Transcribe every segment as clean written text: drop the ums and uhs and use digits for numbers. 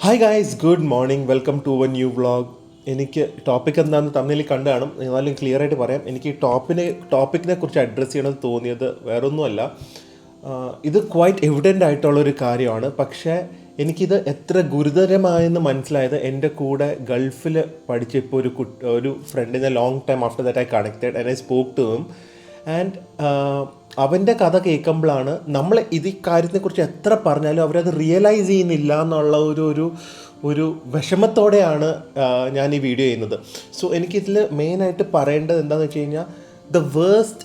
Hi guys, good morning. Welcome to a new vlog. എനിക്ക് topic എന്താണെന്ന് തമ്മിൽ കണ്ടു കാണും. എന്നാലും ക്ലിയർ ആയിട്ട് പറയാം. എനിക്ക് ഈ ടോപ്പിക്കിനെ കുറിച്ച് അഡ്രസ്സ് ചെയ്യണമെന്ന് തോന്നിയത് വേറൊന്നുമല്ല. ഇത് ക്വൈറ്റ് എവിഡൻ്റ് ആയിട്ടുള്ളൊരു കാര്യമാണ്. പക്ഷേ എനിക്കിത് എത്ര ഗുരുതരമായെന്ന് മനസ്സിലായത് എൻ്റെ കൂടെ ഗൾഫിൽ പഠിച്ച ഇപ്പോൾ ഒരു ഫ്രണ്ടിനെ long time after that I connected and I spoke to him. And അവൻ്റെ കഥ കേൾക്കുമ്പോഴാണ് നമ്മൾ ഈ കാര്യത്തെക്കുറിച്ച് എത്ര പറഞ്ഞാലും അവരത് റിയലൈസ് ചെയ്യുന്നില്ല എന്നുള്ള ഒരു വിഷമത്തോടെയാണ് ഞാൻ ഈ വീഡിയോ ചെയ്യുന്നത്. സോ എനിക്കിതിൽ മെയിനായിട്ട് പറയേണ്ടത് എന്താണെന്ന് വെച്ച് കഴിഞ്ഞാൽ, the worst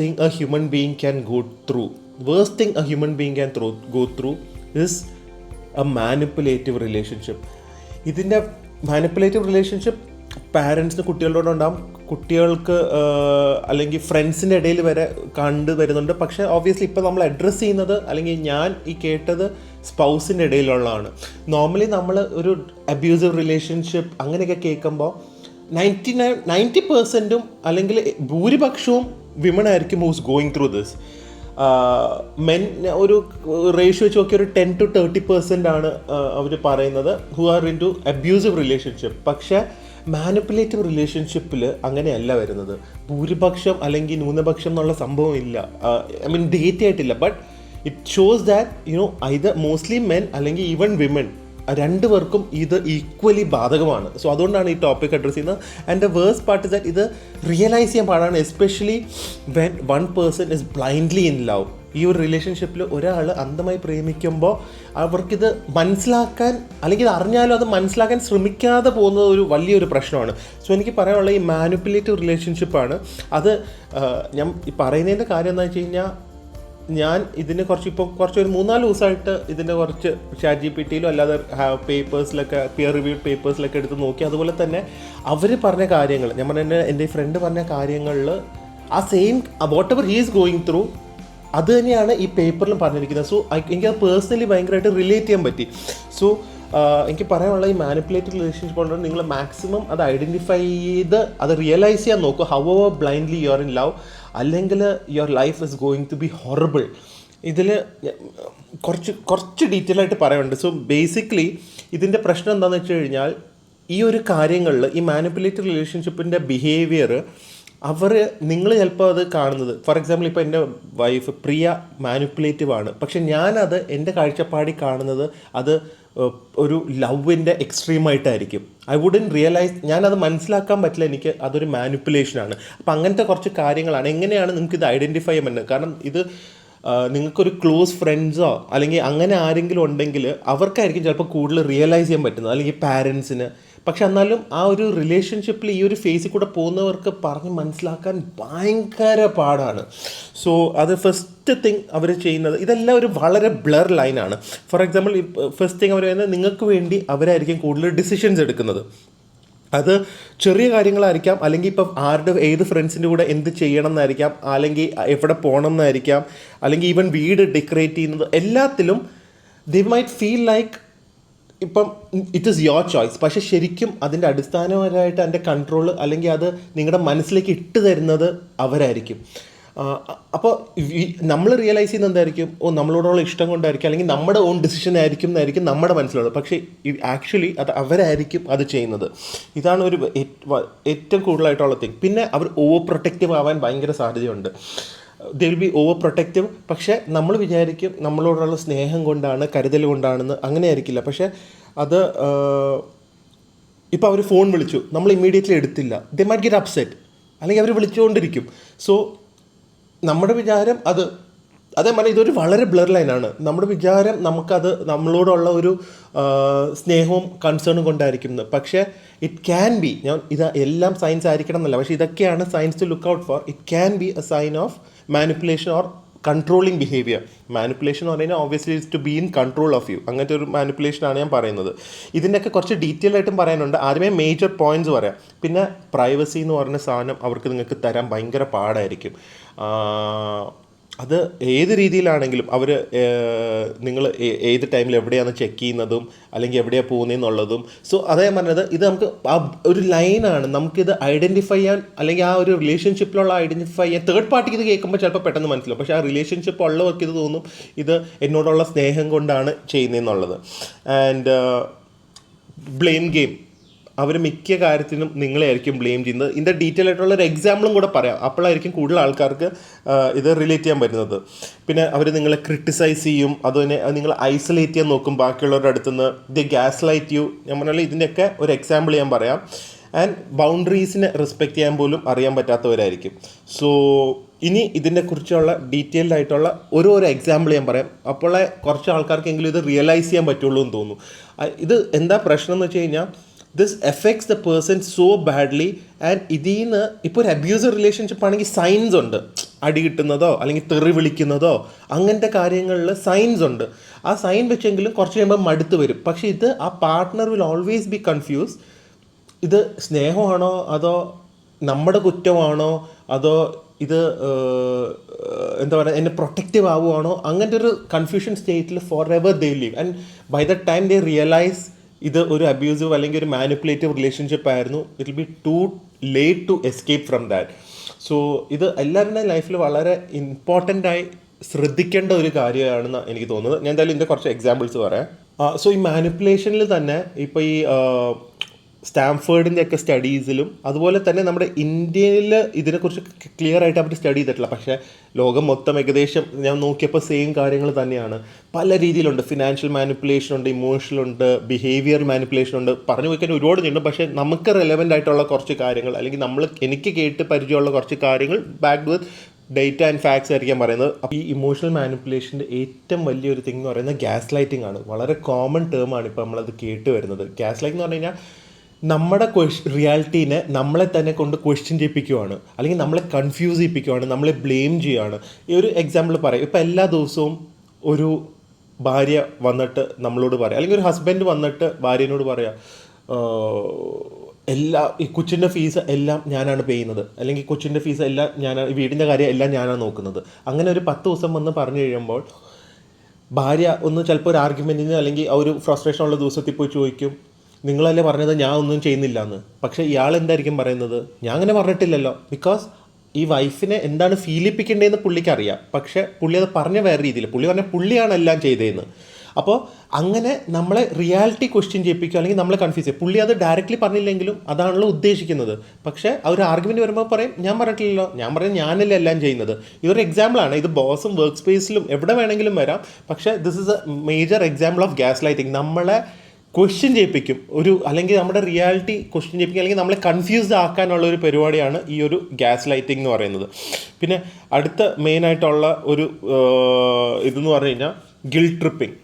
thing A human being can go through is A manipulative relationship. ഇതിൻ്റെ മാനിപ്പുലേറ്റീവ് റിലേഷൻഷിപ്പ് പാരൻസിന് കുട്ടികളോടുണ്ടാകും, കുട്ടികൾക്ക് അല്ലെങ്കിൽ ഫ്രണ്ട്സിൻ്റെ ഇടയിൽ വരെ കണ്ടു വരുന്നുണ്ട്. പക്ഷേ ഓബ്വിയസ്ലി ഇപ്പോൾ നമ്മൾ അഡ്രസ്സ് ചെയ്യുന്നത്, അല്ലെങ്കിൽ ഞാൻ ഈ കേട്ടത്, സ്പൗസിൻ്റെ ഇടയിലുള്ളതാണ്. നോർമലി നമ്മൾ ഒരു അബ്യൂസീവ് റിലേഷൻഷിപ്പ് അങ്ങനെയൊക്കെ കേൾക്കുമ്പോൾ 90% അല്ലെങ്കിൽ ഭൂരിപക്ഷവും വിമൺ ആയിരിക്കും who's going through this. Men ഒരു റേഷ്യോ വെച്ച് നോക്കി ഒരു 10-30% ആണ് അവർ പറയുന്നത് who are into abusive relationship. പക്ഷേ മാനിപ്പുലേറ്റീവ് റിലേഷൻഷിപ്പിൽ അങ്ങനെയല്ല വരുന്നത്. ഭൂരിപക്ഷം അല്ലെങ്കിൽ ന്യൂനപക്ഷം എന്നുള്ള സംഭവം ഇല്ല. ഡേറ്റ് ആയിട്ടില്ല. But it shows that either mostly men അല്ലെങ്കിൽ ഈവൻ വിമൻ, രണ്ടുപേർക്കും ഇത് ഈക്വലി ബാധകമാണ്. സോ അതുകൊണ്ടാണ് ഈ ടോപ്പിക് അഡ്രസ്സ് ചെയ്യുന്നത്. And the worst part is that ഇത് റിയലൈസ് ചെയ്യാൻ പാടാണ്, especially when one person is blindly in love. ഈ ഒരു റിലേഷൻഷിപ്പിൽ ഒരാൾ അന്ധമായി പ്രേമിക്കുമ്പോൾ അവർക്കിത് മനസ്സിലാക്കാൻ, അല്ലെങ്കിൽ ഇത് അറിഞ്ഞാലും അത് മനസ്സിലാക്കാൻ ശ്രമിക്കാതെ പോകുന്നത് ഒരു വലിയൊരു പ്രശ്നമാണ്. സോ എനിക്ക് പറയാനുള്ള ഈ മാനിപ്പുലേറ്റീവ് റിലേഷൻഷിപ്പാണ് അത്. ഞാൻ ഈ പറയുന്നതിൻ്റെ കാര്യം എന്താ വെച്ച് കഴിഞ്ഞാൽ, ഞാൻ ഇതിന് കുറച്ചൊരു 3-4 ദിവസമായിട്ട് ഇതിൻ്റെ കുറച്ച് ChatGPTയിലും അല്ലാതെ പേപ്പേഴ്സിലൊക്കെ, പിയർ റിവ്യൂഡ് പേപ്പേഴ്സിലൊക്കെ എടുത്ത് നോക്കി. അതുപോലെ തന്നെ അവർ പറഞ്ഞ കാര്യങ്ങൾ, ഞാൻ പറഞ്ഞ എൻ്റെ ഫ്രണ്ട് പറഞ്ഞ കാര്യങ്ങളിൽ ആ same what ever he is going through അത് തന്നെയാണ് ഈ പേപ്പറിലും പറഞ്ഞിരിക്കുന്നത്. സോ എനിക്കത് പേഴ്സണലി ഭയങ്കരമായിട്ട് റിലേറ്റ് ചെയ്യാൻ പറ്റി. സോ എനിക്ക് പറയാനുള്ള ഈ മാനിപ്പുലേറ്റീവ് റിലേഷൻഷിപ്പ് കൊണ്ട് നിങ്ങൾ മാക്സിമം അത് ഐഡൻറ്റിഫൈ ചെയ്ത് അത് റിയലൈസ് ചെയ്യാൻ നോക്കുക. However blindly you are in love, അല്ലെങ്കിൽ your life is going to be horrible. ഇതിൽ കുറച്ച് ഡീറ്റെയിൽ ആയിട്ട് പറയാനുണ്ട്. സോ ബേസിക്കലി ഇതിൻ്റെ പ്രശ്നം എന്താണെന്ന് വെച്ച് കഴിഞ്ഞാൽ, ഈ ഒരു കാര്യങ്ങളിൽ ഈ മാനിപ്പുലേറ്റീവ് റിലേഷൻഷിപ്പിൻ്റെ ബിഹേവിയർ നിങ്ങൾ ചിലപ്പോൾ അത് കാണുന്നത്, ഫോർ എക്സാമ്പിൾ ഇപ്പോൾ എൻ്റെ വൈഫ് പ്രിയ മാനിപ്പുലേറ്റീവ് ആണ്, പക്ഷെ ഞാനത് എൻ്റെ കാഴ്ചപ്പാടിൽ കാണുന്നത് അത് ഒരു ലവിൻ്റെ എക്സ്ട്രീമായിട്ടായിരിക്കും. ഐ വുഡൻ റിയലൈസ്, ഞാനത് മനസ്സിലാക്കാൻ പറ്റില്ല, എനിക്ക് അതൊരു മാനിപ്പുലേഷനാണ്. അപ്പോൾ അങ്ങനത്തെ കുറച്ച് കാര്യങ്ങളാണ്. എങ്ങനെയാണ് നിങ്ങൾക്കിത് ഐഡൻറ്റിഫൈ ചെയ്യാൻ പറ്റുന്നത്? കാരണം ഇത് നിങ്ങൾക്കൊരു ക്ലോസ് ഫ്രണ്ട്സോ അല്ലെങ്കിൽ അങ്ങനെ ആരെങ്കിലും ഉണ്ടെങ്കിൽ അവർക്കായിരിക്കും ചിലപ്പോൾ കൂടുതൽ റിയലൈസ് ചെയ്യാൻ പറ്റുന്നത്, അല്ലെങ്കിൽ പാരൻസിന്. പക്ഷെ എന്നാലും ആ ഒരു റിലേഷൻഷിപ്പിൽ ഈ ഒരു ഫേസിൽ കൂടെ പോകുന്നവർക്ക് പറഞ്ഞ് മനസ്സിലാക്കാൻ ഭയങ്കര പാടാണ്. സോ അത് ഫസ്റ്റ് തിങ് അവർ ചെയ്യുന്നത്, ഇതെല്ലാം ഒരു വളരെ ബ്ലർ ലൈനാണ്. ഫോർ എക്സാമ്പിൾ ഫസ്റ്റ് തിങ് അവർ പറയുന്നത്, നിങ്ങൾക്ക് വേണ്ടി അവരായിരിക്കും കൂടുതൽ ഡിസിഷൻസ് എടുക്കുന്നത്. അത് ചെറിയ കാര്യങ്ങളായിരിക്കാം, അല്ലെങ്കിൽ ഇപ്പം ഏത് ഫ്രണ്ട്സിൻ്റെ കൂടെ എന്ത് ചെയ്യണം എന്നായിരിക്കാം, അല്ലെങ്കിൽ എവിടെ പോകണം എന്നായിരിക്കാം, അല്ലെങ്കിൽ ഈവൻ വീട് ഡെക്കറേറ്റ് ചെയ്യുന്നത്, എല്ലാത്തിലും ദേ മൈറ്റ് ഫീൽ ലൈക്ക് ഇപ്പം ഇറ്റ് ഈസ് യുവർ ചോയ്സ്. പക്ഷേ ശരിക്കും അതിൻ്റെ അടിസ്ഥാനപരമായിട്ട് അതിൻ്റെ കൺട്രോൾ, അല്ലെങ്കിൽ അത് നിങ്ങളുടെ മനസ്സിലേക്ക് ഇട്ട് തരുന്നത് അവരായിരിക്കും. അപ്പോൾ നമ്മൾ റിയലൈസ് ചെയ്യുന്നത് എന്തായിരിക്കും, നമ്മളോടുള്ള ഇഷ്ടം കൊണ്ടായിരിക്കും, അല്ലെങ്കിൽ നമ്മുടെ ഓൺ ഡിസിഷൻ ആയിരിക്കും എന്നായിരിക്കും നമ്മുടെ മനസ്സിലുള്ളത്. പക്ഷേ ആക്ച്വലി അത് അവരായിരിക്കും അത് ചെയ്യുന്നത്. ഇതാണ് ഒരു ഏറ്റവും കൂടുതലായിട്ടുള്ള തിങ്. പിന്നെ അവർ ഓവർ പ്രൊട്ടക്റ്റീവ് ആവാൻ ഭയങ്കര സാധ്യതയുണ്ട്. They will be over protective. പക്ഷേ നമ്മൾ വിചാരിക്കും നമ്മളോടുള്ള സ്നേഹം കൊണ്ടാണ്, കരുതൽ കൊണ്ടാണെന്ന്. അങ്ങനെ ആയിരിക്കില്ല. പക്ഷേ അത് ഇപ്പോൾ അവർ ഫോൺ വിളിച്ചു, നമ്മൾ ഇമ്മീഡിയറ്റ്ലി എടുത്തില്ല, ദേ മൈറ്റ് ഗെറ്റ് അപ്സെറ്റ്, അല്ലെങ്കിൽ അവർ വിളിച്ചുകൊണ്ടിരിക്കും. സോ നമ്മുടെ വിചാരം അതേ പറഞ്ഞാൽ ഇതൊരു വളരെ ബ്ലർ ലൈനാണ്. നമ്മുടെ വിചാരം നമുക്കത് നമ്മളോടുള്ള ഒരു സ്നേഹവും കൺസേണും കൊണ്ടായിരിക്കുന്നത്. പക്ഷേ ഇറ്റ് ക്യാൻ ബി, ഇത് എല്ലാം സയൻസ് ആയിരിക്കണം എന്നല്ല, പക്ഷേ ഇതൊക്കെയാണ് signs to look out for. It can be a sign of manipulation or controlling behaviour. Manipulation എന്ന് പറഞ്ഞാൽ obviously is to be in control of you. അങ്ങനത്തെ ഒരു മാനിപ്പുലേഷനാണ് ഞാൻ പറയുന്നത്. ഇതിൻ്റെയൊക്കെ കുറച്ച് ഡീറ്റെയിൽ ആയിട്ടും പറയാനുണ്ട്. ആദ്യമേ മേജർ പോയിൻറ്റ്സ് പറയാം. പിന്നെ പ്രൈവസി എന്ന് പറഞ്ഞ സാധനം അവർക്ക് നിങ്ങൾക്ക് തരാൻ ഭയങ്കര പാടായിരിക്കും. അത് ഏത് രീതിയിലാണെങ്കിലും അവർ നിങ്ങൾ ഏത് ടൈമിൽ എവിടെയാണ് ചെക്ക് ചെയ്യുന്നതും അല്ലെങ്കിൽ എവിടെയാണ് പോകുന്നതെന്നുള്ളതും. സോ അതേ പറഞ്ഞത്, ഇത് നമുക്ക് ഒരു ലൈനാണ്. നമുക്കിത് ഐഡൻറ്റിഫൈ ചെയ്യാൻ, അല്ലെങ്കിൽ ആ ഒരു റിലേഷൻഷിപ്പിലുള്ള ഐഡൻറ്റിഫൈ ചെയ്യാൻ, തേർഡ് പാർട്ടിക്ക് ഇത് കേൾക്കുമ്പോൾ ചിലപ്പോൾ പെട്ടെന്ന് മനസ്സിലാവും. പക്ഷേ ആ റിലേഷൻഷിപ്പ് ഉള്ളവർക്ക് ഇത് തോന്നും ഇത് എന്നോടുള്ള സ്നേഹം കൊണ്ടാണ് ചെയ്യുന്നതെന്നുള്ളത്. And blame game. അവർ മിക്ക കാര്യത്തിനും നിങ്ങളെയായിരിക്കും ബ്ലെയിം ചെയ്യുന്നത്. ഇതിൻ്റെ ഡീറ്റെയിൽ ആയിട്ടുള്ള ഒരു എക്സാമ്പിളും കൂടെ പറയാം, അപ്പോഴായിരിക്കും കൂടുതൽ ആൾക്കാർക്ക് ഇത് റിലേറ്റ് ചെയ്യാൻ പറ്റുന്നത്. പിന്നെ അവർ നിങ്ങളെ ക്രിട്ടിസൈസ് ചെയ്യും, അതുതന്നെ നിങ്ങൾ ഐസൊലേറ്റ് ചെയ്യാൻ നോക്കും ബാക്കിയുള്ളവരുടെ അടുത്തുനിന്ന്. The gaslight you. ഞാൻ പറഞ്ഞാൽ ഇതിൻ്റെയൊക്കെ ഒരു എക്സാമ്പിൾ ഞാൻ പറയാം. ആൻഡ് ബൗണ്ടറീസിനെ റെസ്പെക്റ്റ് ചെയ്യാൻ പോലും അറിയാൻ പറ്റാത്തവരായിരിക്കും. സോ ഇനി ഇതിനെക്കുറിച്ചുള്ള ഡീറ്റെയിൽഡ് ആയിട്ടുള്ള ഓരോ എക്സാമ്പിൾ ഞാൻ പറയാം, അപ്പോഴേ കുറച്ച് ആൾക്കാർക്കെങ്കിലും ഇത് റിയലൈസ് ചെയ്യാൻ പറ്റുള്ളൂ എന്ന് തോന്നുന്നു. ഇത് എന്താ പ്രശ്നം എന്ന് വെച്ച് കഴിഞ്ഞാൽ, this effects the person so badly. And ഇതിൽ നിന്ന് ഇപ്പോൾ ഒരു അബ്യൂസർ റിലേഷൻഷിപ്പ് ആണെങ്കിൽ സൈൻസ് ഉണ്ട്, അടി കിട്ടുന്നതോ അല്ലെങ്കിൽ തെറി വിളിക്കുന്നതോ അങ്ങനത്തെ കാര്യങ്ങളിൽ സൈൻസ് ഉണ്ട്. ആ സൈൻ വെച്ചെങ്കിലും കുറച്ച് കഴിയുമ്പോൾ മടുത്ത് വരും. പക്ഷേ ഇത് ആ partner will always be confuse. ഇത് സ്നേഹമാണോ അതോ നമ്മുടെ കുറ്റമാണോ അതോ ഇത് എന്താ പറയുക എന്നെ പ്രൊട്ടക്റ്റീവ് ആവുകയാണോ, അങ്ങനത്തെ ഒരു കൺഫ്യൂഷൻ സ്റ്റേറ്റിൽ forever they leave. And by the time they realise ഇത് ഒരു അബ്യൂസീവ് അല്ലെങ്കിൽ ഒരു മാനിപ്പുലേറ്റീവ് റിലേഷൻഷിപ്പ് ആയിരുന്നു, it will be too late to escape from that. So ഇത് എല്ലാവരുടെയും ലൈഫിൽ വളരെ ഇമ്പോർട്ടൻ്റായി ശ്രദ്ധിക്കേണ്ട ഒരു കാര്യമാണെന്ന് എനിക്ക് തോന്നുന്നത്. ഞാൻ എന്തായാലും ഇതിൻ്റെ കുറച്ച് എക്സാമ്പിൾസ് പറയാം. സോ ഈ മാനിപ്പുലേഷനിൽ തന്നെ ഇപ്പോൾ ഈ സ്റ്റാംഫേർഡിൻ്റെ ഒക്കെ സ്റ്റഡീസിലും അതുപോലെ തന്നെ നമ്മുടെ ഇന്ത്യയിൽ ഇതിനെക്കുറിച്ച് ക്ലിയർ ആയിട്ട് അവർ സ്റ്റഡി ചെയ്തിട്ടില്ല. പക്ഷേ ലോകം മൊത്തം ഏകദേശം ഞാൻ നോക്കിയപ്പോൾ സെയിം കാര്യങ്ങൾ തന്നെയാണ്. പല രീതിയിലുണ്ട്. ഫിനാൻഷ്യൽ മാനിപ്പുലേഷൻ ഉണ്ട്, ഇമോഷണൽ ഉണ്ട്, ബിഹേവിയർ മാനിപ്പുലേഷൻ ഉണ്ട്. പറഞ്ഞു പോയിക്കാൻ ഒരുപാട് ഉണ്ട്. പക്ഷേ നമുക്ക് റെലവൻ്റ് ആയിട്ടുള്ള കുറച്ച് കാര്യങ്ങൾ അല്ലെങ്കിൽ എനിക്ക് കേട്ട് പരിചയമുള്ള കുറച്ച് കാര്യങ്ങൾ backed with data and facts ആയിരിക്കാൻ പറയുന്നത്. അപ്പോൾ ഈ ഇമോഷണൽ മാനിപ്പുലേഷൻ്റെ ഏറ്റവും വലിയൊരു തിങ് എന്ന് പറയുന്നത് ഗ്യാസ് ലൈറ്റിംഗ് ആണ്. വളരെ കോമൺ ടേമാണ് ഇപ്പോൾ നമ്മളത് കേട്ട് വരുന്നത്. ഗ്യാസ് ലൈറ്റിംഗ് എന്ന് പറഞ്ഞു കഴിഞ്ഞാൽ നമ്മുടെ റിയാലിറ്റീനെ നമ്മളെ തന്നെ കൊണ്ട് ക്വസ്റ്റ്യൻ ചെയ്യിപ്പിക്കുകയാണ്, അല്ലെങ്കിൽ നമ്മളെ കൺഫ്യൂസ് ചെയ്യിപ്പിക്കുകയാണ്, നമ്മളെ ബ്ലെയിം ചെയ്യുകയാണ്. ഈ ഒരു എക്സാമ്പിൾ പറയാം. ഇപ്പോൾ എല്ലാ ദിവസവും ഒരു ഭാര്യ വന്നിട്ട് നമ്മളോട് പറയാം, അല്ലെങ്കിൽ ഒരു ഹസ്ബൻഡ് വന്നിട്ട് ഭാര്യനോട് പറയാം, ഈ കൊച്ചിൻ്റെ ഫീസ് എല്ലാം ഞാനാണ് പേ ചെയ്യുന്നത്, അല്ലെങ്കിൽ കൊച്ചിൻ്റെ ഫീസ് എല്ലാം ഞാനാണ്, വീടിൻ്റെ കാര്യം എല്ലാം ഞാനാണ് നോക്കുന്നത്. അങ്ങനെ ഒരു 10 ദിവസം വന്ന് പറഞ്ഞു കഴിയുമ്പോൾ ഭാര്യ ഒന്ന് ചിലപ്പോൾ ഒരു ആർഗ്യുമെൻറ്റിന് അല്ലെങ്കിൽ ഒരു ഫ്രസ്ട്രേഷൻ ഉള്ള ദിവസത്തിൽ പോയി ചോദിക്കും, നിങ്ങളല്ലേ പറഞ്ഞത് ഞാൻ ഒന്നും ചെയ്യുന്നില്ല എന്ന്. പക്ഷേ ഇയാൾ എന്തായിരിക്കും പറയുന്നത്, ഞാൻ അങ്ങനെ പറഞ്ഞിട്ടില്ലല്ലോ. ബിക്കോസ് ഈ വൈഫിനെ എന്താണ് ഫീലിപ്പിക്കേണ്ടതെന്ന് പുള്ളിക്ക് അറിയാം. പക്ഷേ പുള്ളി അത് പറഞ്ഞ വേറെ രീതിയിൽ, പുള്ളി പറഞ്ഞ പുള്ളിയാണ് എല്ലാം ചെയ്തതെന്ന്. അപ്പോൾ അങ്ങനെ നമ്മളെ റിയാലിറ്റി ക്വസ്റ്റ്യൻ ചെയ്യിപ്പിക്കുക, അല്ലെങ്കിൽ നമ്മളെ കൺഫ്യൂസ് ചെയ്യും. പുള്ളി അത് ഡയറക്റ്റ്ലി പറഞ്ഞില്ലെങ്കിലും അതാണല്ലോ ഉദ്ദേശിക്കുന്നത്. പക്ഷേ ആ ഒരു ആർഗ്യുമെൻറ്റ് വരുമ്പോൾ പറയും, ഞാൻ പറഞ്ഞിട്ടില്ലല്ലോ, ഞാൻ പറഞ്ഞത് ഞാനല്ലേ എല്ലാം ചെയ്യുന്നത്. ഇതൊരു എക്സാമ്പിളാണ്. ഇത് ബോസും വർക്ക് സ്പേസിലും എവിടെ വേണമെങ്കിലും വരാം. പക്ഷേ this is A major example of gas lighting. നമ്മളെ ക്വസ്റ്റ്യൻ ചെയ്യിപ്പിക്കും, അല്ലെങ്കിൽ നമ്മുടെ റിയാലിറ്റി ക്വസ്റ്റ്യൻ ചെയ്യിപ്പിക്കും, അല്ലെങ്കിൽ നമ്മളെ കൺഫ്യൂസ്ഡ് ആക്കാനുള്ള ഒരു പരിപാടിയാണ് ഈ ഒരു ഗ്യാസ് ലൈറ്റിംഗ് എന്ന് പറയുന്നത്. പിന്നെ അടുത്ത മെയിനായിട്ടുള്ള ഒരു ഇതെന്ന് പറഞ്ഞു കഴിഞ്ഞാൽ ഗിൽട്ട് ട്രിപ്പിംഗ്.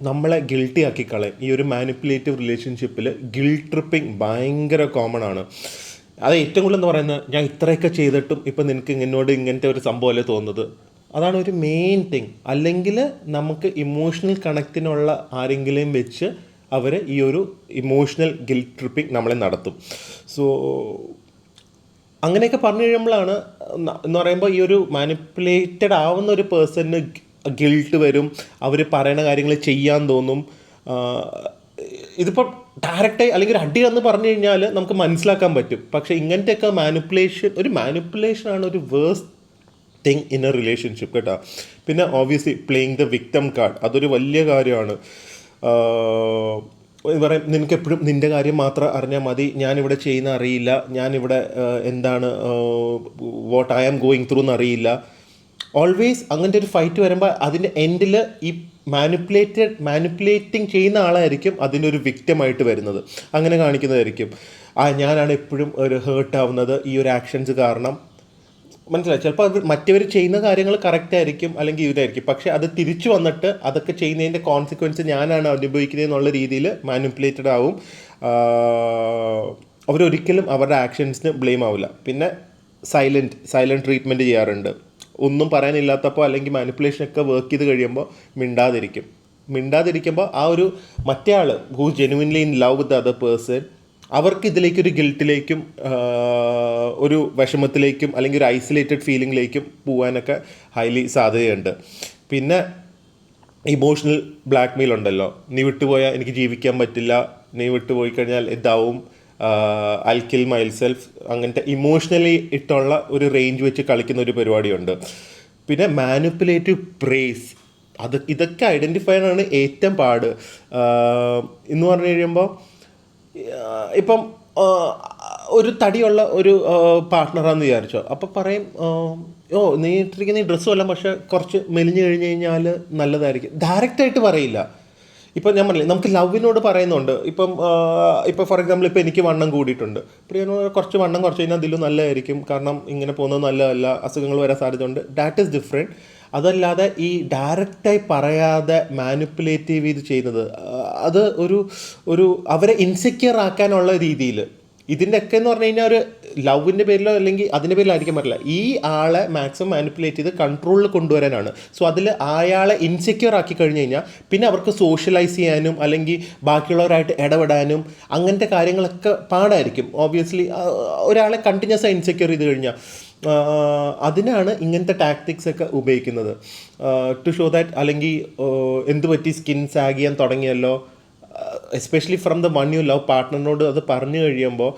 നമ്മളെ ഗിൽട്ടി ആക്കി കളയും. ഈ ഒരു മാനിപ്പുലേറ്റീവ് റിലേഷൻഷിപ്പിൽ ഗിൽട്ട് ട്രിപ്പിംഗ് ഭയങ്കര കോമൺ ആണ്. അത് ഏറ്റവും കൂടുതൽ എന്ന് പറയുന്നത്, ഞാൻ ഇത്രയൊക്കെ ചെയ്തിട്ടും ഇപ്പം നിനക്ക് എന്നോട് ഇങ്ങനത്തെ ഒരു സംഭവമല്ലേ തോന്നുന്നത്. അതാണ് ഒരു മെയിൻ തിങ്. അല്ലെങ്കിൽ നമുക്ക് ഇമോഷണൽ കണക്റ്റിനുള്ള ആരെങ്കിലും വെച്ച് അവർ ഈ ഒരു ഇമോഷണൽ ഗിൽട്ട് ട്രിപ്പിംഗ് നമ്മളെ നടത്തും. സോ അങ്ങനെയൊക്കെ പറഞ്ഞു കഴിയുമ്പോഴാണ് എന്ന് പറയുമ്പോൾ ഈ ഒരു മാനിപ്പുലേറ്റഡ് ആവുന്ന ഒരു പേഴ്സണിന് ഗിൽട്ട് വരും, അവർ പറയുന്ന കാര്യങ്ങൾ ചെയ്യാൻ തോന്നും. ഇതിപ്പോൾ ഡയറക്റ്റായി അല്ലെങ്കിൽ ഒരു അടി എന്ന് പറഞ്ഞു കഴിഞ്ഞാൽ നമുക്ക് മനസ്സിലാക്കാൻ പറ്റും. പക്ഷേ ഇങ്ങനത്തെയൊക്കെ മാനിപ്പുലേഷനാണ് ഒരു worst thing in A relationship കേട്ടോ. പിന്നെ ഓബ്വിയസ്ലി പ്ലേയിങ് ദ വിക്ടം കാർഡ്, അതൊരു വലിയ കാര്യമാണ്. പറയും, നിനക്കെപ്പോഴും നിൻ്റെ കാര്യം മാത്രം അറിഞ്ഞാൽ മതി, ഞാനിവിടെ ചെയ്യുന്ന അറിയില്ല, ഞാനിവിടെ എന്താണ് what I am going through എന്നറിയില്ല. ഓൾവേസ് അങ്ങനത്തെ ഒരു ഫൈറ്റ് വരുമ്പോൾ അതിൻ്റെ എൻഡിൽ ഈ മാനിപ്പുലേറ്റിംഗ് ചെയ്യുന്ന ആളായിരിക്കും അതിൻ്റെ ഒരു വിക്റ്റമായിട്ട് വരുന്നത്. അങ്ങനെ കാണിക്കുന്നതായിരിക്കും, ഞാനാണ് എപ്പോഴും ഒരു ഹേർട്ടാവുന്നത് ഈ ഒരു ആക്ഷൻസ് കാരണം. മനസ്സിലായി. ചിലപ്പോൾ അത് മറ്റവർ ചെയ്യുന്ന കാര്യങ്ങൾ കറക്റ്റായിരിക്കും, അല്ലെങ്കിൽ ഇതായിരിക്കും. പക്ഷേ അത് തിരിച്ചു വന്നിട്ട് അതൊക്കെ ചെയ്യുന്നതിൻ്റെ കോൺസിക്വൻസ് ഞാനാണ് അനുഭവിക്കുന്നത് എന്നുള്ള രീതിയിൽ മാനിപ്പുലേറ്റഡ് ആവും. അവരൊരിക്കലും അവരുടെ ആക്ഷൻസിന് ബ്ലെയിം ആവില്ല. പിന്നെ സൈലൻറ്റ് ട്രീറ്റ്മെൻറ്റ് ചെയ്യാറുണ്ട്. ഒന്നും പറയാനില്ലാത്തപ്പോൾ അല്ലെങ്കിൽ മാനിപ്പുലേഷനൊക്കെ വർക്ക് ചെയ്ത് കഴിയുമ്പോൾ മിണ്ടാതിരിക്കുമ്പോൾ ആ ഒരു മറ്റേ ആൾ who genuinely in love with other person, അവർക്ക് ഇതിലേക്കൊരു ഗിൽട്ടിലേക്കും ഒരു വിഷമത്തിലേക്കും അല്ലെങ്കിൽ ഒരു ഐസൊലേറ്റഡ് ഫീലിങ്ങിലേക്കും പോകാനൊക്കെ ഹൈലി സാധ്യതയുണ്ട്. പിന്നെ ഇമോഷണൽ ബ്ലാക്ക് മെയിൽ ഉണ്ടല്ലോ, നീ വിട്ടുപോയാൽ എനിക്ക് ജീവിക്കാൻ പറ്റില്ല, നീ വിട്ടുപോയി കഴിഞ്ഞാൽ ഇതാവും, ഐ കിൽ മൈ സെൽഫ്, അങ്ങനത്തെ ഇമോഷണലി ഇട്ടുള്ള ഒരു റേഞ്ച് വെച്ച് കളിക്കുന്ന ഒരു പരിപാടിയുണ്ട്. പിന്നെ മാനിപ്പുലേറ്റീവ് പ്രേസ്, ഇതൊക്കെ ഐഡൻറ്റിഫൈ ആണ് ഏറ്റവും പാട് എന്ന് പറഞ്ഞു കഴിയുമ്പോൾ ഇപ്പം ഒരു തടിയുള്ള ഒരു പാർട്ട്ണറാന്ന് വിചാരിച്ചോ, അപ്പോൾ പറയും നീ ഇട്ടിരിക്കുന്ന ഈ ഡ്രസ്സും എല്ലാം പക്ഷേ കുറച്ച് മെലിഞ്ഞു കഴിഞ്ഞ് കഴിഞ്ഞാൽ നല്ലതായിരിക്കും. ഡയറക്റ്റായിട്ട് പറയില്ല. ഇപ്പം ഞാൻ പറഞ്ഞില്ലേ, നമുക്ക് ലവിനോട് പറയുന്നുണ്ട്. ഇപ്പം ഫോർ എക്സാമ്പിൾ ഇപ്പം എനിക്ക് വണ്ണം കൂടിയിട്ടുണ്ട്, പ്രിയനോട് കുറച്ച് വണ്ണം കുറച്ച് കഴിഞ്ഞാൽ അതിലും നല്ലതായിരിക്കും, കാരണം ഇങ്ങനെ പോകുന്നത് നല്ലതല്ല, അസുഖങ്ങൾ വരാൻ സാധ്യതയുണ്ട്. That is different. അതല്ലാതെ ഈ ഡയറക്റ്റായി പറയാതെ മാനിപ്പുലേറ്റീവ് ചെയ്ത് ചെയ്യുന്നത്, അത് ഒരു അവരെ ഇൻസെക്യൂർ ആക്കാനുള്ള രീതിയിൽ. ഇതിൻ്റെയൊക്കെ എന്ന് പറഞ്ഞു കഴിഞ്ഞാൽ ഒരു ലവിൻ്റെ പേരിലോ അല്ലെങ്കിൽ അതിൻ്റെ പേരിലായിരിക്കാൻ പറ്റില്ല. ഈ ആളെ മാക്സിമം മാനിപ്പുലേറ്റ് ചെയ്ത് കൺട്രോളിൽ കൊണ്ടുവരാനാണ്. സോ അതിൽ അയാളെ ഇൻസെക്യൂർ ആക്കി കഴിഞ്ഞ് കഴിഞ്ഞാൽ പിന്നെ അവർക്ക് സോഷ്യലൈസ് ചെയ്യാനും അല്ലെങ്കിൽ ബാക്കിയുള്ളവരായിട്ട് ഇടപെടാനും അങ്ങനത്തെ കാര്യങ്ങളൊക്കെ പാടായിരിക്കും. ഓബ്വിയസ്ലി ഒരാളെ കണ്ടിന്യൂസ് ആയി ഇൻസെക്യൂർ ചെയ്ത് കഴിഞ്ഞാൽ അതിനാണ് ഇങ്ങനത്തെ ടാക്ടിക്സ് ഒക്കെ ഉപയോഗിക്കുന്നത്. ടു ഷോ ദാറ്റ്, അല്ലെങ്കിൽ എന്ത് പറ്റി സ്കിൻ സാഗ് ചെയ്യാൻ തുടങ്ങിയല്ലോ, especially from the one you love പാർട്ട്ണറിനോട് അത് പറഞ്ഞു കഴിയുമ്പോൾ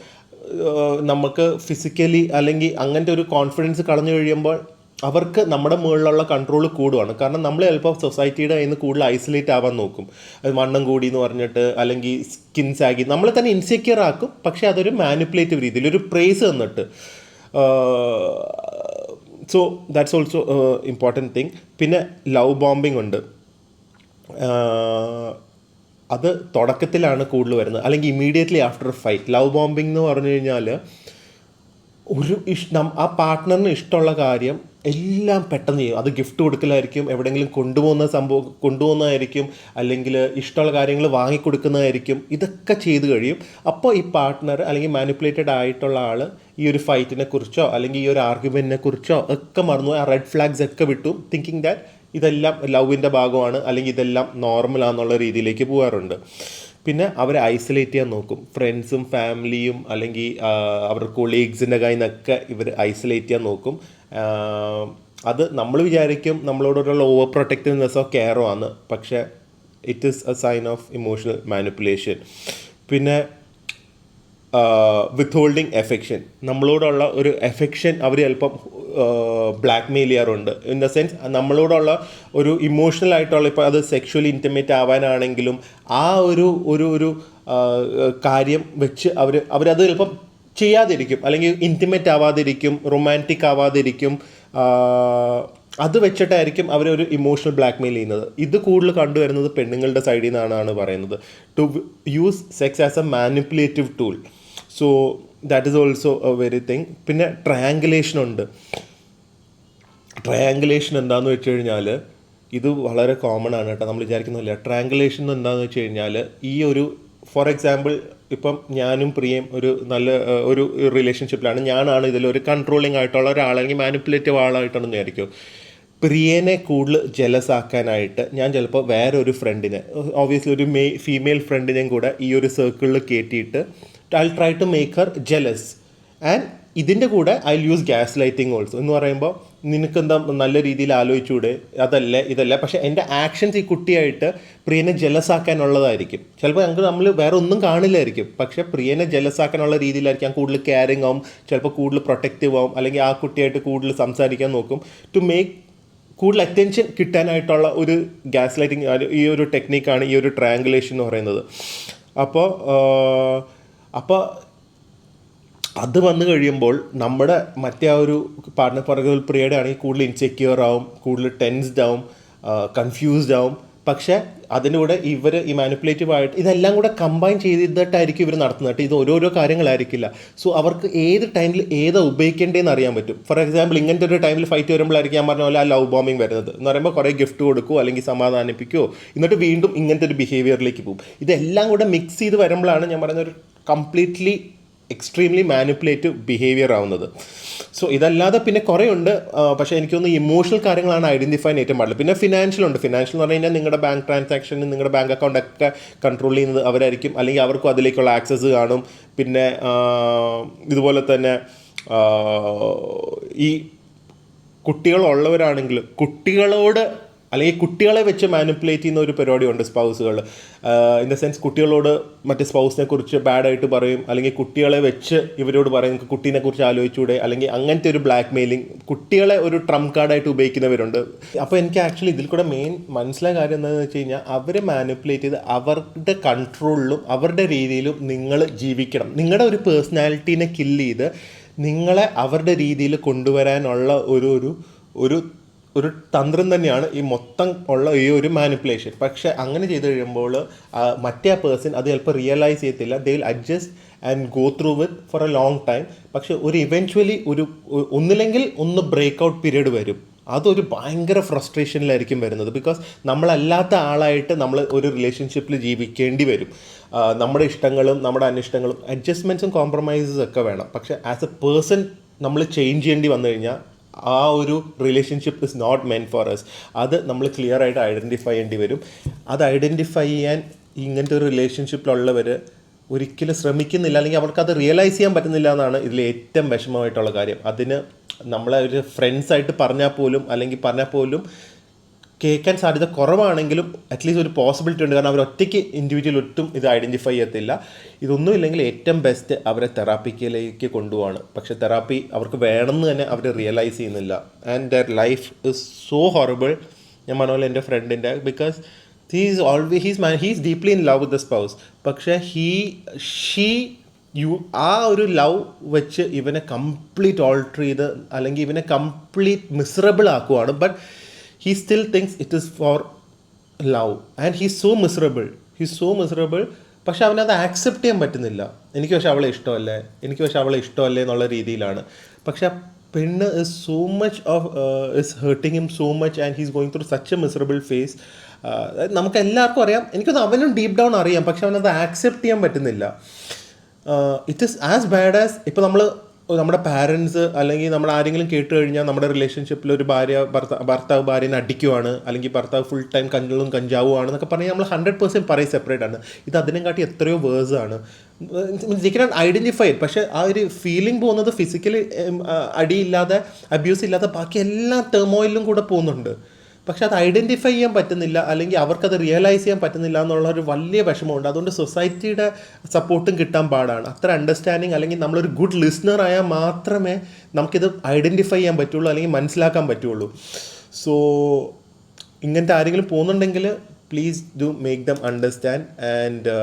നമുക്ക് ഫിസിക്കലി അല്ലെങ്കിൽ അങ്ങനത്തെ ഒരു കോൺഫിഡൻസ് കളഞ്ഞു കഴിയുമ്പോൾ അവർക്ക് നമ്മുടെ മുകളിലുള്ള കൺട്രോൾ കൂടുവാണ്. കാരണം നമ്മൾ ചിലപ്പോൾ സൊസൈറ്റിയുടെ കയ്യിൽ നിന്ന് കൂടുതൽ ഐസൊലേറ്റ് ആവാൻ നോക്കും. വണ്ണം കൂടി എന്ന് പറഞ്ഞിട്ട് അല്ലെങ്കിൽ സ്കിൻ സാഗി നമ്മൾ തന്നെ ഇൻസെക്യൂർ ആക്കും. പക്ഷേ അതൊരു മാനിപ്പുലേറ്റീവ് രീതിയിൽ ഒരു പ്രൈസ് തന്നിട്ട്. So that's also important thing. പിന്നെ ലവ് ബോംബിംഗ് ഉണ്ട്. അത് തുടക്കത്തിലാണ് കൂടുതൽ വരുന്നത്, അല്ലെങ്കിൽ immediately after fight. Love bombing എന്ന് പറഞ്ഞു കഴിഞ്ഞാൽ ആ പാർട്ട്ണറിന് ഇഷ്ടമുള്ള കാര്യം എല്ലാം പെട്ടെന്ന് ചെയ്യും. അത് ഗിഫ്റ്റ് കൊടുക്കലായിരിക്കും, എവിടെയെങ്കിലും കൊണ്ടുപോകുന്നതായിരിക്കും, അല്ലെങ്കിൽ ഇഷ്ടമുള്ള കാര്യങ്ങൾ വാങ്ങിക്കൊടുക്കുന്നതായിരിക്കും. ഇതൊക്കെ ചെയ്ത് കഴിയും. അപ്പോൾ ഈ പാർട്ട്ണർ അല്ലെങ്കിൽ മാനിപ്പുലേറ്റഡ് ആയിട്ടുള്ള ആൾ ഈ ഒരു ഫൈറ്റിനെ കുറിച്ചോ അല്ലെങ്കിൽ ഈ ഒരു ആർഗ്യുമെൻറ്റിനെ കുറിച്ചോ ഒക്കെ മറന്നു, ആ റെഡ് ഫ്ലാഗ്സ് ഒക്കെ വിട്ടു, തിങ്കിങ് ദാറ്റ് ഇതെല്ലാം ലവിൻ്റെ ഭാഗമാണ് അല്ലെങ്കിൽ ഇതെല്ലാം നോർമലാണെന്നുള്ള രീതിയിലേക്ക് പോകാറുണ്ട്. പിന്നെ അവരെ ഐസൊലേറ്റ് ചെയ്യാൻ നോക്കും. ഫ്രണ്ട്സും ഫാമിലിയും അല്ലെങ്കിൽ അവരുടെ കൊളീഗ്സിൻ്റെ കയ്യിൽ നിന്നൊക്കെ ഇവർ ഐസൊലേറ്റ് ചെയ്യാൻ നോക്കും. അത് നമ്മൾ വിചാരിക്കും നമ്മളോടുള്ള ഓവർ പ്രൊട്ടക്റ്റീവ്നെസ്സോ കെയറോ ആണ്, പക്ഷേ it is a sign of emotional manipulation. പിന്നെ വിത്ത്ഹോൾഡിങ് എഫെക്ഷൻ, നമ്മളോടുള്ള ഒരു എഫെക്ഷൻ അവർ ചിലപ്പം ബ്ലാക്ക് മെയിൽ ചെയ്യാറുണ്ട്. ഇൻ ദ സെൻസ് നമ്മളോടുള്ള ഒരു ഇമോഷണൽ ആയിട്ടുള്ള, ഇപ്പോൾ അത് സെക്ഷുവലി ഇൻറ്റിമേറ്റ് ആവാനാണെങ്കിലും ആ ഒരു കാര്യം വെച്ച് അവരത് ചിലപ്പം ചെയ്യാതിരിക്കും, അല്ലെങ്കിൽ ഇൻറ്റിമേറ്റ് ആവാതിരിക്കും, റൊമാൻറ്റിക് ആവാതിരിക്കും. അത് വെച്ചിട്ടായിരിക്കും അവരൊരു ഇമോഷണൽ ബ്ലാക്ക് മെയിൽ ചെയ്യുന്നത്. ഇത് കൂടുതൽ കണ്ടുവരുന്നത് പെണ്ണുങ്ങളുടെ സൈഡിൽ നിന്നാണ് പറയുന്നത്. To use sex as a manipulative tool. So that is also a very thing. പിന്നെ ട്രയാങ്കുലേഷൻ എന്താണെന്ന് വെച്ച് കഴിഞ്ഞാൽ ഇത് വളരെ കോമൺ ആണ് കേട്ടോ, നമ്മൾ വിചാരിക്കുന്നില്ല. ട്രയാങ്കുലേഷൻ എന്താണെന്ന് വെച്ച് കഴിഞ്ഞാൽ ഈ ഒരു, ഫോർ എക്സാമ്പിൾ ഇപ്പം ഞാനും പ്രിയയും ഒരു റിലേഷൻഷിപ്പിലാണ്. ഞാനാണ് ഇതിലൊരു കൺട്രോളിങ് ആയിട്ടുള്ള ഒരാൾ, അല്ലെങ്കിൽ മാനിപ്പുലേറ്റീവ് ആളായിട്ടാണെന്ന് വിചാരിക്കും. പ്രിയനെ കൂടുതൽ ജലസ് ആക്കാനായിട്ട് ഞാൻ ചിലപ്പോൾ വേറൊരു ഫ്രണ്ടിനെ, ഓബ്വിയസ്ലി ഒരു ഫീമെയിൽ ഫ്രണ്ടിനെയും കൂടെ ഈ ഒരു സർക്കിളിൽ കയറ്റിയിട്ട് I try to make her jealous. And ഇതിൻ്റെ കൂടെ I use gaslighting also. എന്ന് പറയുമ്പോൾ നിനക്കെന്താ നല്ല രീതിയിൽ ആലോചിച്ചൂടെ, ഇതല്ല, പക്ഷേ എൻ്റെ ആക്ഷൻസ് ഈ കുട്ടിയായിട്ട് പ്രിയനെ ജലസാക്കാനുള്ളതായിരിക്കും. ചിലപ്പോൾ നമ്മൾ വേറെ ഒന്നും കാണില്ലായിരിക്കും, പക്ഷേ പ്രിയനെ ജലസാക്കാനുള്ള രീതിയിലായിരിക്കും. ഞാൻ കൂടുതൽ കെയറിങ് ആവും, ചിലപ്പോൾ കൂടുതൽ പ്രൊട്ടക്റ്റീവ് ആവും, അല്ലെങ്കിൽ ആ കുട്ടിയായിട്ട് കൂടുതൽ സംസാരിക്കാൻ നോക്കും, ടു മേക്ക് കൂടുതൽ അറ്റൻഷൻ കിട്ടാനായിട്ടുള്ള ഒരു ഗ്യാസ് ലൈറ്റിംഗ്. ഈ ഒരു ടെക്നിക്കാണ് ഈ ഒരു ട്രയാങ്കുലേഷൻ എന്ന് പറയുന്നത്. അപ്പോൾ അത് വന്നു കഴിയുമ്പോൾ നമ്മുടെ മറ്റേ ആ ഒരു പാർട്ട്ണർ പറയുന്ന പ്രിയയുടെ ആണെങ്കിൽ കൂടുതൽ ഇൻസെക്യൂർ ആവും, കൂടുതൽ ടെൻസ്ഡ് ആവും, കൺഫ്യൂസ്ഡ് ആവും. പക്ഷേ അതിൻ്റെ കൂടെ ഇവർ ഈ മാനിപ്പുലേറ്റീവ് ആയിട്ട് ഇതെല്ലാം കൂടെ കമ്പൈൻ ചെയ്തിട്ടായിരിക്കും ഇവർ നടത്തുന്നത്. ഇത് ഓരോരോ കാര്യങ്ങളായിരിക്കില്ല. സോ അവർക്ക് ഏത് ടൈമിൽ ഏതാ ഉപയോഗിക്കേണ്ടതെന്ന് അറിയാൻ പറ്റും. ഫോർ എക്സാമ്പിൾ ഇങ്ങനത്തെ ഒരു ടൈമിൽ ഫൈറ്റ് വരുമ്പോഴായിരിക്കും ഞാൻ പറഞ്ഞ പോലെ ആ ലവ് ബോംബിങ് വരുന്നത്. എന്ന് പറയുമ്പോൾ കുറേ ഗിഫ്റ്റ് കൊടുക്കുമോ അല്ലെങ്കിൽ സമാധാനിപ്പിക്കുമോ, എന്നിട്ട് വീണ്ടും ഇങ്ങനത്തെ ഒരു ബിഹേവിയറിലേക്ക് പോകും. ഇതെല്ലാം കൂടെ മിക്സ് ചെയ്ത് വരുമ്പോഴാണ് ഞാൻ പറയുന്ന ഒരു കംപ്ലീറ്റ്ലി എക്സ്ട്രീംലി മാനിപ്പുലേറ്റീവ് ബിഹേവിയർ ആവുന്നത്. സോ ഇതല്ലാതെ പിന്നെ കുറേ ഉണ്ട്, പക്ഷേ എനിക്ക് തോന്നുന്നു ഇമോഷണൽ കാര്യങ്ങളാണ് ഐഡൻറ്റിഫൈ ചെയ്യാൻ ഏറ്റവും പാടില്ല. പിന്നെ ഫിനാൻഷ്യൽ ഉണ്ട്. ഫിനാൻഷ്യൽ എന്ന് പറഞ്ഞു കഴിഞ്ഞാൽ നിങ്ങളുടെ ബാങ്ക് ട്രാൻസാക്ഷനും നിങ്ങളുടെ ബാങ്ക് അക്കൗണ്ടൊക്കെ കൺട്രോൾ ചെയ്യുന്നത് അവരായിരിക്കും, അല്ലെങ്കിൽ അവർക്കും അതിലേക്കുള്ള ആക്സസ് കാണും. പിന്നെ ഇതുപോലെ തന്നെ ഈ കുട്ടികളുള്ളവരാണെങ്കിൽ കുട്ടികളോട് അല്ലെങ്കിൽ കുട്ടികളെ വെച്ച് മാനിപ്പുലേറ്റ് ചെയ്യുന്ന ഒരു പരിപാടിയുണ്ട് സ്പൗസുകൾ. ഇൻ ദ സെൻസ് കുട്ടികളോട് മറ്റേ സ്പൗസിനെ കുറിച്ച് ബാഡായിട്ട് പറയും, അല്ലെങ്കിൽ കുട്ടികളെ വെച്ച് ഇവരോട് പറയും നിങ്ങൾക്ക് കുട്ടീനെ കുറിച്ച് ആലോചിച്ചൂടെ, അല്ലെങ്കിൽ അങ്ങനത്തെ ഒരു ബ്ലാക്ക് മെയിലിംഗ്, കുട്ടികളെ ഒരു ട്രംപ് കാർഡായിട്ട് ഉപയോഗിക്കുന്നവരുണ്ട്. അപ്പോൾ എനിക്ക് ആക്ച്വലി ഇതിൽ കൂടെ മെയിൻ മനസ്സിലായ കാര്യം എന്താണെന്ന് വെച്ച് കഴിഞ്ഞാൽ അവരെ മാനിപ്പുലേറ്റ് ചെയ്ത് അവരുടെ കൺട്രോളിലും അവരുടെ രീതിയിലും നിങ്ങൾ ജീവിക്കണം. നിങ്ങളുടെ ഒരു പേഴ്സണാലിറ്റീനെ കില്ല് ചെയ്ത് നിങ്ങളെ അവരുടെ രീതിയിൽ കൊണ്ടുവരാനുള്ള ഒരു തന്ത്രം തന്നെയാണ് ഈ മൊത്തം ഉള്ള ഈ ഒരു മാനിപ്പുലേഷൻ. പക്ഷേ അങ്ങനെ ചെയ്ത് കഴിയുമ്പോൾ മറ്റേ പേഴ്സൺ അത് ചിലപ്പോൾ റിയലൈസ് ചെയ്യത്തില്ല. They will adjust and go through with for a long time. പക്ഷെ ഇവൻച്വലി ഒന്നില്ലെങ്കിൽ ബ്രേക്ക് ഔട്ട് പീരീഡ് വരും. അതൊരു ഭയങ്കര ഫ്രസ്ട്രേഷനിലായിരിക്കും വരുന്നത്. ബിക്കോസ് നമ്മളല്ലാത്ത ആളായിട്ട് നമ്മൾ ഒരു റിലേഷൻഷിപ്പിൽ ജീവിക്കേണ്ടി വരും. നമ്മുടെ ഇഷ്ടങ്ങളും നമ്മുടെ അനിഷ്ടങ്ങളും അഡ്ജസ്റ്റ്മെൻറ്റ്സും കോംപ്രമൈസസ് ഒക്കെ വേണം. പക്ഷേ ആസ് എ പേഴ്സൺ നമ്മൾ ചേഞ്ച് ചെയ്യേണ്ടി വന്നു കഴിഞ്ഞാൽ ആ ഒരു relationship is not meant for us. അത് നമ്മൾ ക്ലിയർ ആയിട്ട് ഐഡൻറ്റിഫൈ ചെയ്യേണ്ടി വരും. അത് ഐഡൻറ്റിഫൈ ചെയ്യാൻ ഇങ്ങനത്തെ ഒരു റിലേഷൻഷിപ്പിലുള്ളവർ ഒരിക്കലും ശ്രമിക്കുന്നില്ല, അല്ലെങ്കിൽ അവർക്കത് റിയലൈസ് ചെയ്യാൻ പറ്റുന്നില്ല എന്നാണ് ഇതിൽ ഏറ്റവും വിഷമമായിട്ടുള്ള കാര്യം. അതിന് നമ്മളെ ഒരു ഫ്രണ്ട്സായിട്ട് പറഞ്ഞാൽ പോലും കേൾക്കാൻ സാധ്യത കുറവാണെങ്കിലും അറ്റ്ലീസ്റ്റ് ഒരു പോസിബിലിറ്റി ഉണ്ട്. കാരണം അവർ ഒറ്റയ്ക്ക് ഇൻഡിവിജ്വൽ ഒട്ടും ഇത് ഐഡൻറ്റിഫൈ ചെയ്യത്തില്ല. ഇതൊന്നും ഇല്ലെങ്കിൽ ഏറ്റവും ബെസ്റ്റ് അവരെ തെറാപ്പിക്കിലേക്ക് കൊണ്ടുപോവാണ്. പക്ഷേ തെറാപ്പി അവർക്ക് വേണമെന്ന് തന്നെ അവർ റിയലൈസ് ചെയ്യുന്നില്ല. And their life is so horrible. ഞാൻ പറഞ്ഞ എൻ്റെ ഫ്രണ്ടിൻ്റെ, because he's deeply in love with the spouse. പക്ഷേ ആ ഒരു ലവ് വെച്ച് ഇവനെ കംപ്ലീറ്റ് ഓൾട്ടർ ചെയ്ത് അല്ലെങ്കിൽ ഇവനെ കംപ്ലീറ്റ് മിസറബിൾ ആക്കുവാണ്. But he still thinks it is for love and he's so miserable. പക്ഷെ അവനത് ആക്സെപ്റ്റ് ചെയ്യാൻ പറ്റുന്നില്ല. എനിക്ക് പക്ഷെ അവളെ ഇഷ്ടമല്ലേ എന്നുള്ള രീതിയിലാണ്. പക്ഷെ ആ പെണ്ണ് is so much of is hurting him so much and he's going through such a miserable phase. നമുക്ക് എല്ലാവർക്കും അറിയാം, എനിക്കൊന്ന് അവനും ഡീപ്പ് ഡൗൺ അറിയാം, പക്ഷെ അവനത് ആക്സെപ്റ്റ് ചെയ്യാൻ പറ്റുന്നില്ല. It is as bad as ഇപ്പോൾ നമ്മുടെ പാരൻസ് അല്ലെങ്കിൽ നമ്മൾ ആരെങ്കിലും കേട്ട് കഴിഞ്ഞാൽ നമ്മുടെ റിലേഷൻഷിപ്പിൽ ഒരു ഭർത്താവ് ഭാര്യനെ അടിക്കുവാണ്, അല്ലെങ്കിൽ ഭർത്താവ് ഫുൾ ടൈം കഞ്ചാവും ആണെന്നൊക്കെ പറഞ്ഞാൽ നമ്മൾ 100% പറയും സെപ്പറേറ്റ് ആണ്. ഇത് അതിനും കാട്ടി എത്രയോ വേഴ്സാണ്. They cannot identify. പക്ഷേ ആ ഒരു ഫീലിംഗ് പോകുന്നത് ഫിസിക്കലി അടിയില്ലാതെ അബ്യൂസ് ഇല്ലാതെ ബാക്കി എല്ലാ ടേമോയിലും കൂടെ പോകുന്നുണ്ട്. പക്ഷെ അത് ഐഡൻറ്റിഫൈ ചെയ്യാൻ പറ്റുന്നില്ല, അല്ലെങ്കിൽ അവർക്കത് റിയലൈസ് ചെയ്യാൻ പറ്റുന്നില്ല എന്നുള്ളൊരു വലിയ വിഷമമുണ്ട്. അതുകൊണ്ട് സൊസൈറ്റിയുടെ സപ്പോർട്ടും കിട്ടാൻ പാടാണ്. അത്ര അണ്ടർസ്റ്റാൻഡിങ് അല്ലെങ്കിൽ നമ്മളൊരു ഗുഡ് ലിസ്ണർ ആയാൽ മാത്രമേ നമുക്കിത് ഐഡൻറ്റിഫൈ ചെയ്യാൻ പറ്റുള്ളൂ, അല്ലെങ്കിൽ മനസ്സിലാക്കാൻ പറ്റുള്ളൂ. സോ ഇങ്ങനത്തെ ആരെങ്കിലും പോകുന്നുണ്ടെങ്കിൽ please do make them understand. And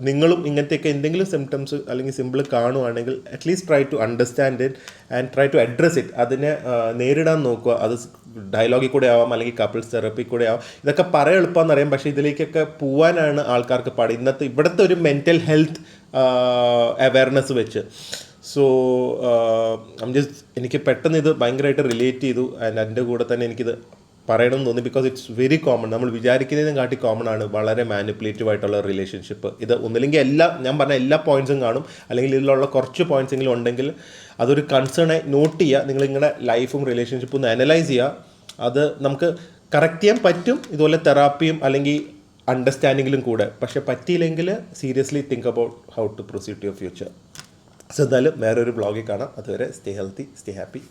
നിങ്ങളും ഇങ്ങനത്തെയൊക്കെ എന്തെങ്കിലും സിംറ്റംസ് അല്ലെങ്കിൽ സിമ്പിൾ കാണുവാണെങ്കിൽ at least try to understand it and try to address it. അതിനെ നേരിടാൻ നോക്കുക. അത് ഡയലോഗിൽ കൂടെ ആവാം, അല്ലെങ്കിൽ കപ്പിൾസ് തെറപ്പി കൂടെ ആവാം. ഇതൊക്കെ പറയാൻ എളുപ്പമെന്നറിയാം, പക്ഷേ ഇതിലേക്കൊക്കെ പോകാനാണ് ആൾക്കാർക്ക് പാട് ഇവിടുത്തെ ഒരു മെൻറ്റൽ ഹെൽത്ത് അവയർനെസ് വെച്ച്. സോ എനിക്ക് പെട്ടെന്ന് ഇത് ഭയങ്കരമായിട്ട് റിലേറ്റ് ചെയ്തു. ആൻഡ് അതിൻ്റെ കൂടെ തന്നെ എനിക്കിത് പറയണമെന്ന് തോന്നി. Because it's very common. നമ്മൾ വിചാരിക്കുന്നതിനും കാട്ടി കോമൺ ആണ് വളരെ മാനിപ്പുലേറ്റീവ് ആയിട്ടുള്ള റിലേഷൻഷിപ്പ്. ഇത് ഒന്നില്ലെങ്കിൽ ഞാൻ പറഞ്ഞ എല്ലാ പോയിൻറ്റ്സും കാണും, അല്ലെങ്കിൽ ഇതിലുള്ള കുറച്ച് പോയിൻറ്റ്സ് എങ്കിലും ഉണ്ടെങ്കിൽ അതൊരു കൺസേണായി നോട്ട് ചെയ്യുക. നിങ്ങളുടെ ലൈഫും റിലേഷൻഷിപ്പും ഒന്ന് അനലൈസ് ചെയ്യുക. അത് നമുക്ക് കറക്റ്റ് ചെയ്യാൻ പറ്റും, ഇതുപോലെ തെറാപ്പിയും അല്ലെങ്കിൽ അണ്ടർസ്റ്റാൻഡിങ്ങിലും കൂടെ. പക്ഷെ പറ്റിയില്ലെങ്കിൽ seriously think about how to proceed to your future. So എന്തായാലും വേറൊരു ബ്ലോഗിൽ കാണാം. അതുവരെ സ്റ്റേ ഹെൽത്തി, സ്റ്റേ ഹാപ്പി.